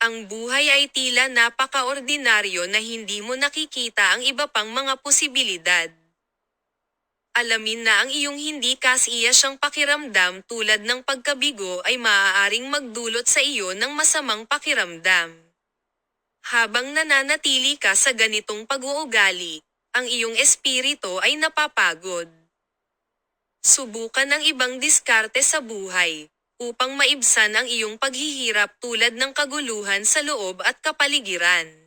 Ang buhay ay tila napaka-ordinaryo na hindi mo nakikita ang iba pang mga posibilidad. Alamin na ang iyong hindi kasiyasyang pakiramdam tulad ng pagkabigo ay maaaring magdulot sa iyo ng masamang pakiramdam. Habang nananatili ka sa ganitong pag-uugali, ang iyong espiritu ay napapagod. Subukan ng ibang diskarte sa buhay, upang maibsan ang iyong paghihirap tulad ng kaguluhan sa loob at kapaligiran.